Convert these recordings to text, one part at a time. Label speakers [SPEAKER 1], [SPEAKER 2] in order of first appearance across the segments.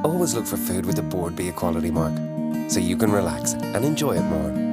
[SPEAKER 1] Always look for food with the bordbia quality mark, so you can relax and enjoy it more.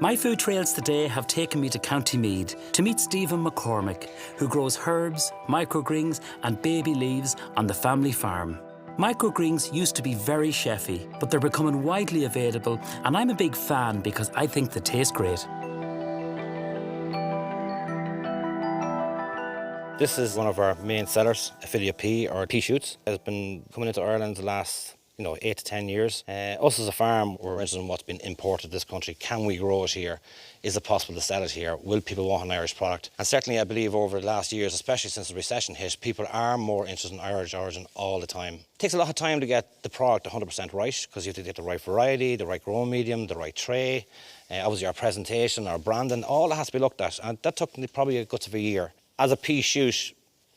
[SPEAKER 2] My food trails today have taken me to County Meath to meet Stephen McCormack, who grows herbs, microgreens and baby leaves on the family farm. Microgreens used to be very chefy, but they're becoming widely available, and I'm a big fan because I think they taste great.
[SPEAKER 3] This is one of our main sellers, Affiliate pea or pea shoots. It's been coming into Ireland the last 8 to 10 years. Us as a farm, we're interested in what's been imported to this country. Can we grow it here? Is it possible to sell it here? Will people want an Irish product? And certainly I believe over the last years, especially since the recession hit, people are more interested in Irish origin all the time. It takes a lot of time to get the product 100% right, because you have to get the right variety, the right growing medium, the right tray, obviously our presentation, our branding, all that has to be looked at. And that took me probably a guts of a year. As a pea shoot,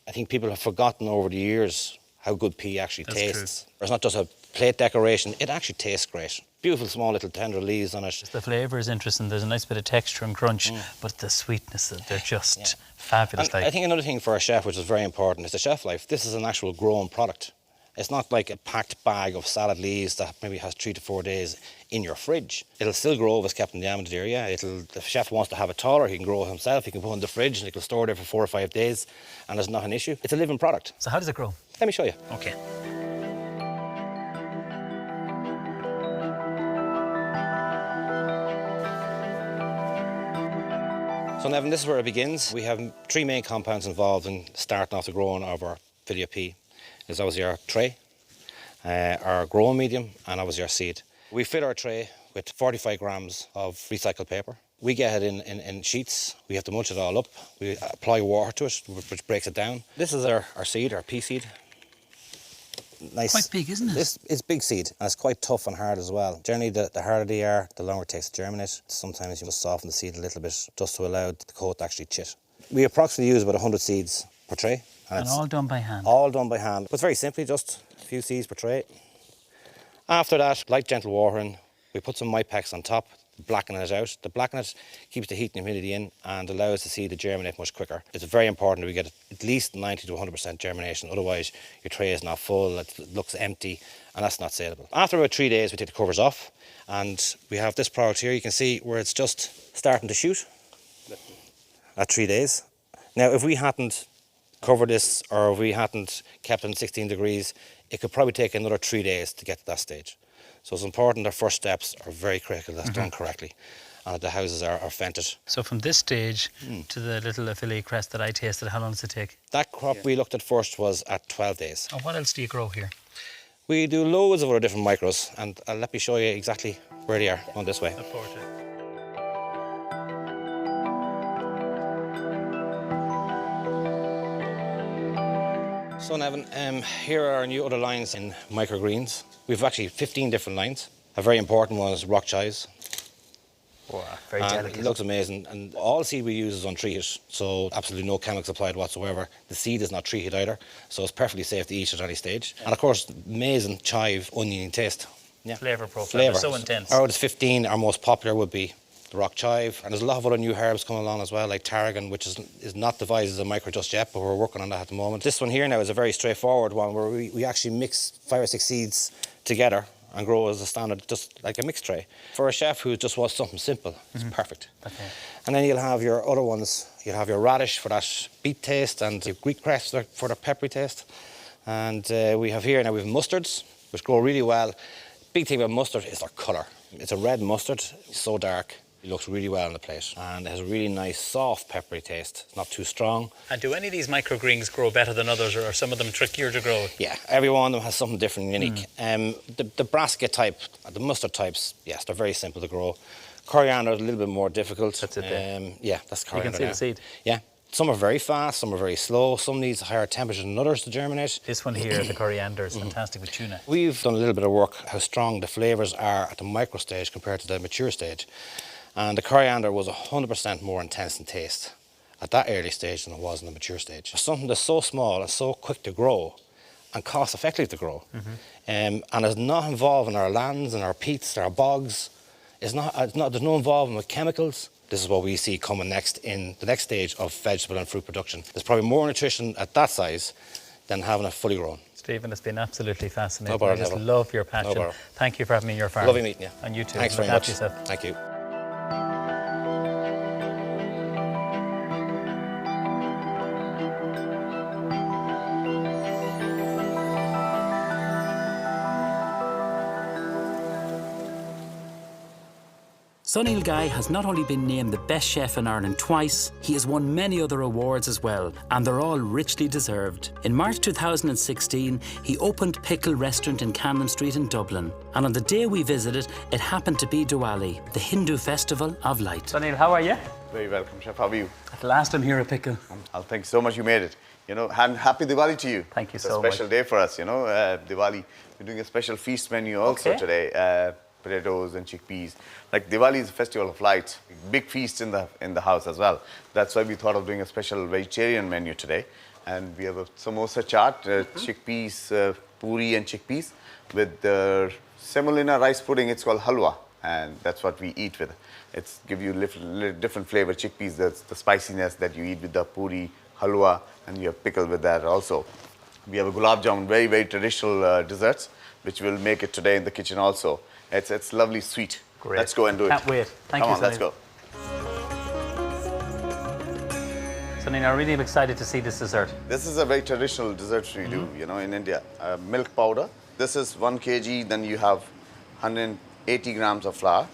[SPEAKER 3] I think people have forgotten over the years how good pea actually tastes. True. It's not just a plate decoration, it actually tastes great. Beautiful small little tender leaves on it. The flavour is interesting, there's a nice bit of texture and crunch, but the sweetness, they're just fabulous. I think another thing for a chef which is very important is the shelf life. This is an actual grown product. It's not like a packed bag of salad leaves that maybe has 3 to 4 days in your fridge. It'll still grow if it's kept in the ambient area. If the chef wants to have it taller, he can grow it himself. He can put it in the fridge and it can store there for 4 or 5 days, and it's not an issue. It's a living product. So how does it grow? Let me show you. Okay. So Neven, this is where it begins. We have 3 main compounds involved in starting off the growing of our Affiliate pea. There's obviously our tray, our growing medium, and obviously our seed. We fill our tray with 45 grams of recycled paper. We get it in sheets. We have to mulch it all up. We apply water to it, which breaks it down. This is our seed, our pea seed. Nice. Quite big, isn't it? It's big seed, and it's quite tough and hard as well. Generally, the harder they are, the longer it takes to germinate. Sometimes you must soften the seed a little bit just to allow the coat to actually chit. We approximately use about 100 seeds per tray. And all done by hand? All done by hand. But very simply, just a few seeds per tray. After that, light gentle watering. We put some Mypex on top, blacken it out. The blacken it keeps the heat and humidity in and allows the seed to germinate much quicker. It's very important that we get at least 90 to 100% germination, otherwise your tray is not full, it looks empty, and that's not saleable. After about 3 days, we take the covers off, and we have this product here. You can see where it's just starting to shoot at 3 days. Now, if we hadn't covered this, or if we hadn't kept it in 16 degrees, it could probably take another 3 days to get to that stage. So it's important our first steps are very critical, that's done correctly, and that the houses are fented. So from this stage to the little Affiliate crest that I tasted, how long does it take? That crop we looked at first was at 12 days. And what else do you grow here? We do loads of other different micros, and let me show you exactly where they are. On this way. Look forward to it. So Neven, here are our new other lines in microgreens. We've actually 15 different lines. A very important one is rock chives. Wow, very delicate. It looks amazing, and all seed we use is untreated, so absolutely no chemicals applied whatsoever. The seed is not treated either, so it's perfectly safe to eat at any stage. And of course, amazing chive, oniony taste. Yeah. Flavour profile, so intense. Out of 15, our most popular would be the rock chive, and there's a lot of other new herbs coming along as well, like tarragon, which is not devised as a micro just yet, but we're working on that at the moment. This one here now is a very straightforward one where we actually mix 5 or 6 seeds together and grow as a standard, just like a mixed tray. For a chef who just wants something simple, it's perfect. Okay. And then you'll have your other ones. You'll have your radish for that beet taste, and your Greek cress for the peppery taste. And we have here now, we have mustards, which grow really well. Big thing about mustard is their colour. It's a red mustard, it's so dark. It looks really well on the plate, and it has a really nice, soft, peppery taste. It's not too strong. And do any of these microgreens grow better than others, or are some of them trickier to grow? Yeah, every one of them has something different and unique. The brassica type, the mustard types, yes, they're very simple to grow. Coriander is a little bit more difficult.
[SPEAKER 2] That's it there.
[SPEAKER 3] Yeah, that's
[SPEAKER 2] You
[SPEAKER 3] coriander.
[SPEAKER 2] can see
[SPEAKER 3] now.
[SPEAKER 2] the seed.
[SPEAKER 3] Yeah. Some are very fast, some are very slow, some needs a higher temperature than others to germinate.
[SPEAKER 2] This one here, the coriander, is fantastic with tuna.
[SPEAKER 3] We've done a little bit of work how strong the flavours are at the micro stage compared to the mature stage. And the coriander was 100% more intense in taste at that early stage than it was in the mature stage. Something that's so small and so quick to grow and cost effective to grow, and is not involved in our lands and our peats, our bogs. There's no involvement with chemicals. This is what we see coming next in the next stage of vegetable and fruit production. There's probably more nutrition at that size than having it fully grown.
[SPEAKER 2] Stephen, it's been absolutely fascinating.
[SPEAKER 3] No bother,
[SPEAKER 2] I just
[SPEAKER 3] Neville.
[SPEAKER 2] love your passion.
[SPEAKER 3] No bother.
[SPEAKER 2] Thank you for having me in your farm.
[SPEAKER 3] Lovely meeting you.
[SPEAKER 2] And you too.
[SPEAKER 3] Thanks
[SPEAKER 2] Look
[SPEAKER 3] very
[SPEAKER 2] after
[SPEAKER 3] much.
[SPEAKER 2] yourself.
[SPEAKER 3] Thank you.
[SPEAKER 2] Sunil Ghai has not only been named the best chef in Ireland twice, he has won many other awards as well, and they're all richly deserved. In March 2016, he opened Pickle restaurant in Cannon Street in Dublin, and on the day we visited, it happened to be Diwali, the Hindu festival of light. Sunil, how are you?
[SPEAKER 4] Very welcome, Chef. How are you?
[SPEAKER 2] At last I'm here at Pickle.
[SPEAKER 4] Thank you so much you made it. And happy Diwali to you.
[SPEAKER 2] Thank you
[SPEAKER 4] it's
[SPEAKER 2] so
[SPEAKER 4] a special
[SPEAKER 2] much.
[SPEAKER 4] day for us, Diwali. We're doing a special feast menu also
[SPEAKER 2] Okay.
[SPEAKER 4] today. Potatoes and chickpeas. Like Diwali is a festival of lights. Big feast in the house as well. That's why we thought of doing a special vegetarian menu today. And we have a samosa chaat, chickpeas, puri and chickpeas with semolina rice pudding. It's called halwa, and that's what we eat with. It's give you little different flavor. Chickpeas, that's the spiciness that you eat with the puri, halwa, and you have pickle with that also. We have a Gulab Jamen, very, very traditional desserts, which we'll make it today in the kitchen also. It's lovely sweet.
[SPEAKER 2] Great.
[SPEAKER 4] Let's go and do it.
[SPEAKER 2] Can't wait. Thank
[SPEAKER 4] Come
[SPEAKER 2] you,
[SPEAKER 4] on, let's
[SPEAKER 2] Sunil.
[SPEAKER 4] go.
[SPEAKER 2] Sunil, I really am excited to see this dessert.
[SPEAKER 4] This is a very traditional dessert we do, in India. Milk powder. This is 1 kg. Then you have 180 grams of flour.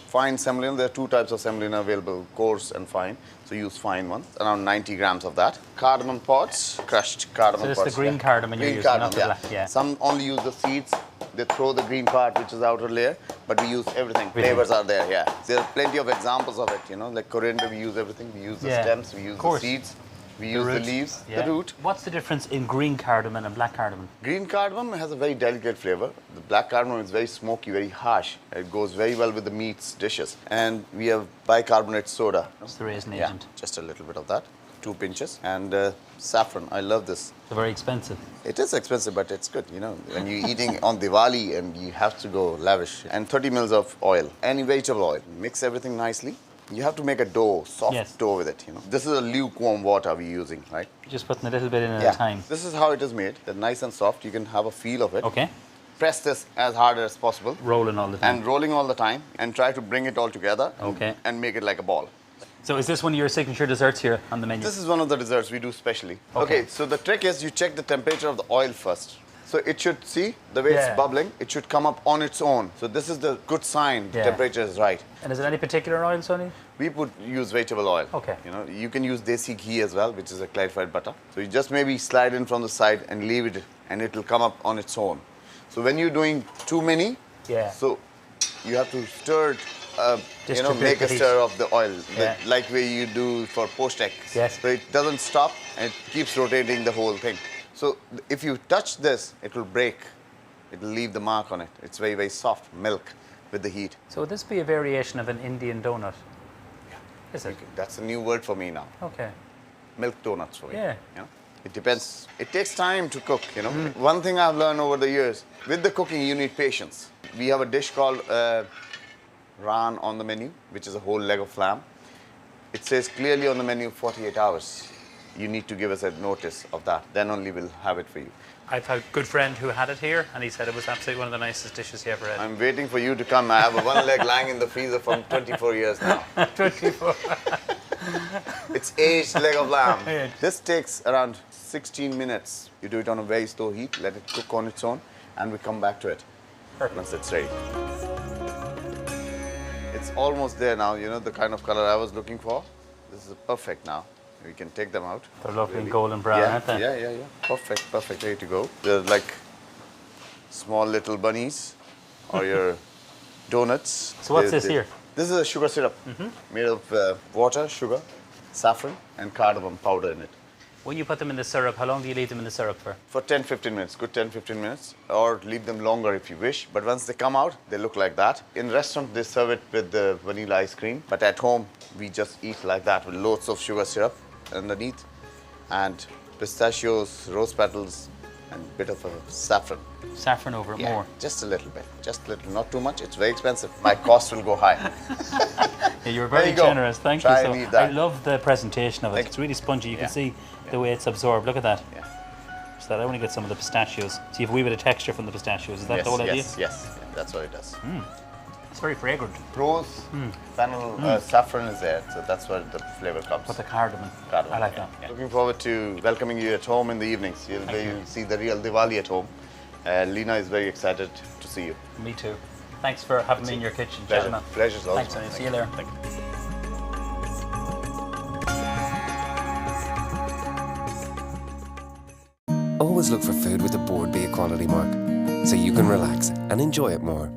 [SPEAKER 4] Fine semolina. There are two types of semolina available, coarse and fine. So use fine ones. Around 90 grams of that. Cardamom pods, crushed cardamom pods.
[SPEAKER 2] So it's the green cardamom you're
[SPEAKER 4] Green
[SPEAKER 2] using,
[SPEAKER 4] cardamom,
[SPEAKER 2] not the black, yeah.
[SPEAKER 4] Some only use the seeds. They throw the green part, which is the outer layer, but we use everything. Flavors are there, yeah. There are plenty of examples of it, like coriander, we use everything. We use the stems, we use the seeds, we use the leaves, the root.
[SPEAKER 2] What's the difference in green cardamom and black cardamom?
[SPEAKER 4] Green cardamom has a very delicate flavor. The black cardamom is very smoky, very harsh. It goes very well with the meats dishes. And we have bicarbonate soda.
[SPEAKER 2] What's the raisin
[SPEAKER 4] Yeah,
[SPEAKER 2] agent?
[SPEAKER 4] just a little bit of that. 2 pinches. And saffron, I love this.
[SPEAKER 2] They're very expensive.
[SPEAKER 4] It is expensive, but it's good, When you're eating on Diwali and you have to go lavish. And 30 mils of oil, any vegetable oil. Mix everything nicely. You have to make a dough, soft dough with it, This is a lukewarm water we're using, right?
[SPEAKER 2] Just putting a little bit in at a time.
[SPEAKER 4] This is how it is made. They're nice and soft. You can have a feel of it.
[SPEAKER 2] Okay.
[SPEAKER 4] Press this as hard as possible.
[SPEAKER 2] Rolling all the time.
[SPEAKER 4] And rolling all the time. And try to bring it all together.
[SPEAKER 2] Okay.
[SPEAKER 4] And make it like a ball.
[SPEAKER 2] So is this one of your signature desserts here on the menu?
[SPEAKER 4] This is one of the desserts we do specially. Okay, so the trick is you check the temperature of the oil first. So it should, see, the way it's bubbling, it should come up on its own. So this is the good sign the temperature is right.
[SPEAKER 2] And is it any particular oil, Sonny?
[SPEAKER 4] We use vegetable oil.
[SPEAKER 2] Okay.
[SPEAKER 4] You can use desi ghee as well, which is a clarified butter. So you just maybe slide in from the side and leave it, and it will come up on its own. So when you're doing too many, so you have to stir it, make a stir of the oil, like way you do for poached eggs.
[SPEAKER 2] Yes.
[SPEAKER 4] So it doesn't stop, and it keeps rotating the whole thing. So if you touch this, it will break. It will leave the mark on it. It's very, very soft milk with the heat.
[SPEAKER 2] So would this be a variation of an Indian donut?
[SPEAKER 4] Yeah.
[SPEAKER 2] Is it?
[SPEAKER 4] That's a new word for me now.
[SPEAKER 2] Okay.
[SPEAKER 4] Milk donuts for me.
[SPEAKER 2] Yeah.
[SPEAKER 4] It depends. It takes time to cook, One thing I've learned over the years, with the cooking, you need patience. We have a dish called Ran on the menu, which is a whole leg of lamb. It says clearly on the menu 48 hours. You need to give us a notice of that. Then only we'll have it for you.
[SPEAKER 2] I've had a good friend who had it here, and he said it was absolutely one of the nicest dishes he ever had.
[SPEAKER 4] I'm waiting for you to come. I have one leg lying in the freezer for 24 years now.
[SPEAKER 2] 24.
[SPEAKER 4] It's aged leg of lamb. This takes around 16 minutes. You do it on a very slow heat, let it cook on its own, and we come back to it once it's ready. It's almost there now, the kind of color I was looking for. This is perfect now. We can take them out.
[SPEAKER 2] They're lovely and golden brown, aren't they?
[SPEAKER 4] Yeah. Perfect, ready to go. They're like small little bunnies or your donuts.
[SPEAKER 2] So what's this here?
[SPEAKER 4] This is a sugar syrup made of water, sugar, saffron, and cardamom powder in it.
[SPEAKER 2] When you put them in the syrup, how long do you leave them in the syrup for?
[SPEAKER 4] For 10-15 minutes, good 10-15 minutes, or leave them longer if you wish. But once they come out, they look like that. In restaurant, they serve it with the vanilla ice cream. But at home, we just eat like that with loads of sugar syrup underneath, and pistachios, rose petals, and a bit of a saffron.
[SPEAKER 2] Saffron over it more.
[SPEAKER 4] Just a little bit, just a little, not too much. It's very expensive. My cost will go high.
[SPEAKER 2] Yeah, you're
[SPEAKER 4] There
[SPEAKER 2] very
[SPEAKER 4] you go.
[SPEAKER 2] generous. Thank
[SPEAKER 4] Try
[SPEAKER 2] you.
[SPEAKER 4] and
[SPEAKER 2] So
[SPEAKER 4] eat that.
[SPEAKER 2] I love the presentation of it.
[SPEAKER 4] Thank
[SPEAKER 2] It's really spongy. You
[SPEAKER 4] Yeah.
[SPEAKER 2] can see
[SPEAKER 4] Yeah.
[SPEAKER 2] the way it's absorbed. Look at that.
[SPEAKER 4] Yeah.
[SPEAKER 2] So that I want to get some of the pistachios. See if you have a wee bit of texture from the pistachios. Is that
[SPEAKER 4] Yes,
[SPEAKER 2] the whole idea?
[SPEAKER 4] yes, yes. Yeah, that's what it does.
[SPEAKER 2] It's very fragrant.
[SPEAKER 4] Rose, fennel, saffron is there, so that's where the flavor comes.
[SPEAKER 2] But the cardamom.
[SPEAKER 4] Cardamom,
[SPEAKER 2] I like
[SPEAKER 4] yeah,
[SPEAKER 2] that.
[SPEAKER 4] yeah. Looking forward to welcoming you at home in the evenings. You'll see the real Diwali at home. Lena is very excited to see you.
[SPEAKER 2] Me too. Thanks for having me in your kitchen.
[SPEAKER 4] Pleasure.
[SPEAKER 2] Gentlemen.
[SPEAKER 4] Pleasure's all
[SPEAKER 2] Thanks,
[SPEAKER 4] mine.
[SPEAKER 2] Sonny. See you there.
[SPEAKER 4] Thank you.
[SPEAKER 1] Always look for food with the Bordbia quality mark, so you can relax and enjoy it more.